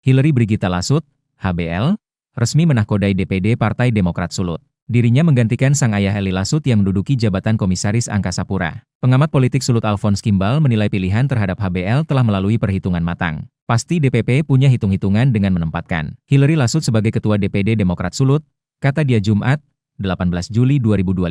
Hillary Brigitta Lasut, HBL, resmi menahkodai DPD Partai Demokrat Sulut. Dirinya menggantikan sang ayah Eli Lasut yang menduduki jabatan Komisaris Angkasa Pura. Pengamat politik Sulut Alphonse Kimball menilai pilihan terhadap HBL telah melalui perhitungan matang. Pasti DPP punya hitung-hitungan dengan menempatkan Hillary Lasut sebagai Ketua DPD Demokrat Sulut, kata dia Jumat, 18 Juli 2025.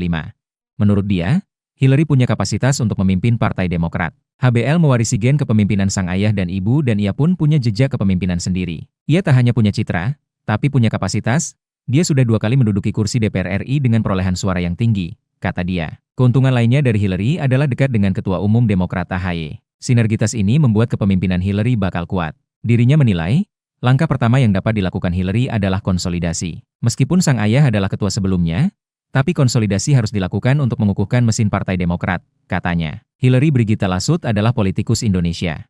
Menurut dia, Hillary punya kapasitas untuk memimpin Partai Demokrat. HBL mewarisi gen kepemimpinan sang ayah dan ibu dan ia pun punya jejak kepemimpinan sendiri. Ia tak hanya punya citra, tapi punya kapasitas. Dia sudah 2 kali menduduki kursi DPR RI dengan perolehan suara yang tinggi, kata dia. Keuntungan lainnya dari Hillary adalah dekat dengan Ketua Umum Demokrat AHY. Sinergitas ini membuat kepemimpinan Hillary bakal kuat. Dirinya menilai, langkah pertama yang dapat dilakukan Hillary adalah konsolidasi. Meskipun sang ayah adalah ketua sebelumnya, tapi konsolidasi harus dilakukan untuk mengukuhkan mesin Partai Demokrat, katanya. Hillary Brigitta Lasut adalah politikus Indonesia.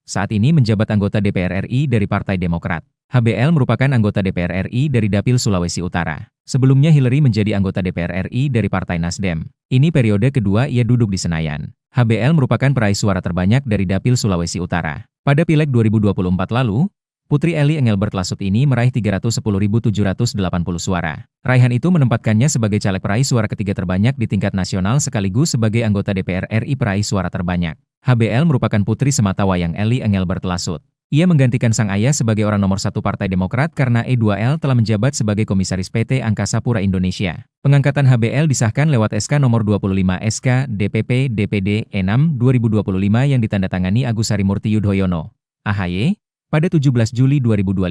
Saat ini menjabat anggota DPR RI dari Partai Demokrat. HBL merupakan anggota DPR RI dari Dapil Sulawesi Utara. Sebelumnya Hillary menjadi anggota DPR RI dari Partai Nasdem. Ini periode kedua ia duduk di Senayan. HBL merupakan peraih suara terbanyak dari Dapil Sulawesi Utara. Pada Pileg 2024 lalu, Putri Eli Engelbert Lasut ini meraih 310.780 suara. Raihan itu menempatkannya sebagai caleg peraih suara ketiga terbanyak di tingkat nasional sekaligus sebagai anggota DPR RI peraih suara terbanyak. HBL merupakan putri sematawayang Eli Engelbert Lasut. Ia menggantikan sang ayah sebagai orang nomor 1 Partai Demokrat karena E2L telah menjabat sebagai Komisaris PT Angkasa Pura Indonesia. Pengangkatan HBL disahkan lewat SK nomor 25 SK DPP DPD E6 2025 yang ditandatangani Agus Harimurti Yudhoyono, AHY, pada 17 Juli 2025.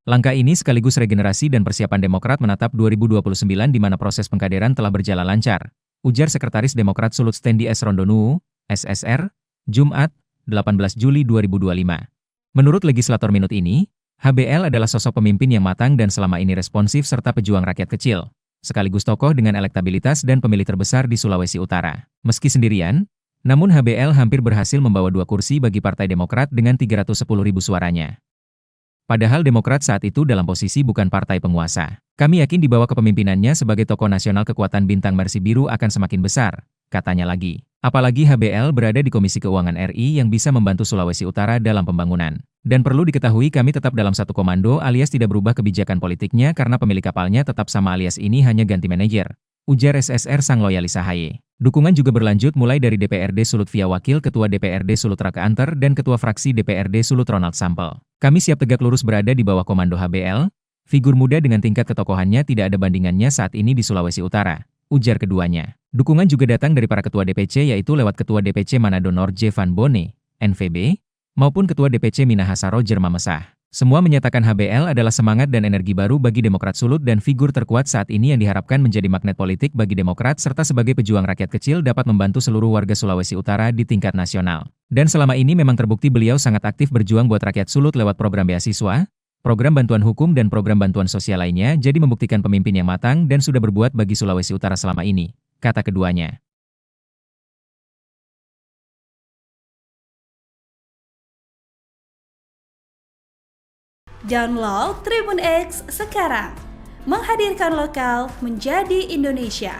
Langkah ini sekaligus regenerasi dan persiapan Demokrat menatap 2029 di mana proses pengkaderan telah berjalan lancar, ujar Sekretaris Demokrat Sulut Stendi S. Rondonu, SSR, Jumat, 18 Juli 2025. Menurut legislator Minut ini, HBL adalah sosok pemimpin yang matang dan selama ini responsif serta pejuang rakyat kecil, sekaligus tokoh dengan elektabilitas dan pemilih terbesar di Sulawesi Utara. Meski sendirian, namun HBL hampir berhasil membawa 2 kursi bagi Partai Demokrat dengan 310.000 suaranya. Padahal Demokrat saat itu dalam posisi bukan partai penguasa. Kami yakin di bawah kepemimpinannya sebagai tokoh nasional kekuatan bintang Mersi Biru akan semakin besar, katanya lagi. Apalagi HBL berada di Komisi Keuangan RI yang bisa membantu Sulawesi Utara dalam pembangunan. Dan perlu diketahui kami tetap dalam satu komando alias tidak berubah kebijakan politiknya karena pemilik kapalnya tetap sama alias ini hanya ganti manajer, ujar SSR sang loyalis AHY. Dukungan juga berlanjut mulai dari DPRD Sulut via Wakil Ketua DPRD Sulut Raka Anter dan Ketua Fraksi DPRD Sulut Ronald Sampel. Kami siap tegak lurus berada di bawah komando HBL, figur muda dengan tingkat ketokohannya tidak ada bandingannya saat ini di Sulawesi Utara, ujar keduanya. Dukungan juga datang dari para ketua DPC yaitu lewat Ketua DPC Manado Norje Van Bone, NVB, maupun Ketua DPC Minahasa Roger Mamesah. Semua menyatakan HBL adalah semangat dan energi baru bagi Demokrat Sulut dan figur terkuat saat ini yang diharapkan menjadi magnet politik bagi Demokrat serta sebagai pejuang rakyat kecil dapat membantu seluruh warga Sulawesi Utara di tingkat nasional. Dan selama ini memang terbukti beliau sangat aktif berjuang buat rakyat Sulut lewat program beasiswa, program bantuan hukum dan program bantuan sosial lainnya jadi membuktikan pemimpin yang matang dan sudah berbuat bagi Sulawesi Utara selama ini, kata keduanya. Download Tribun X sekarang, menghadirkan lokal menjadi Indonesia.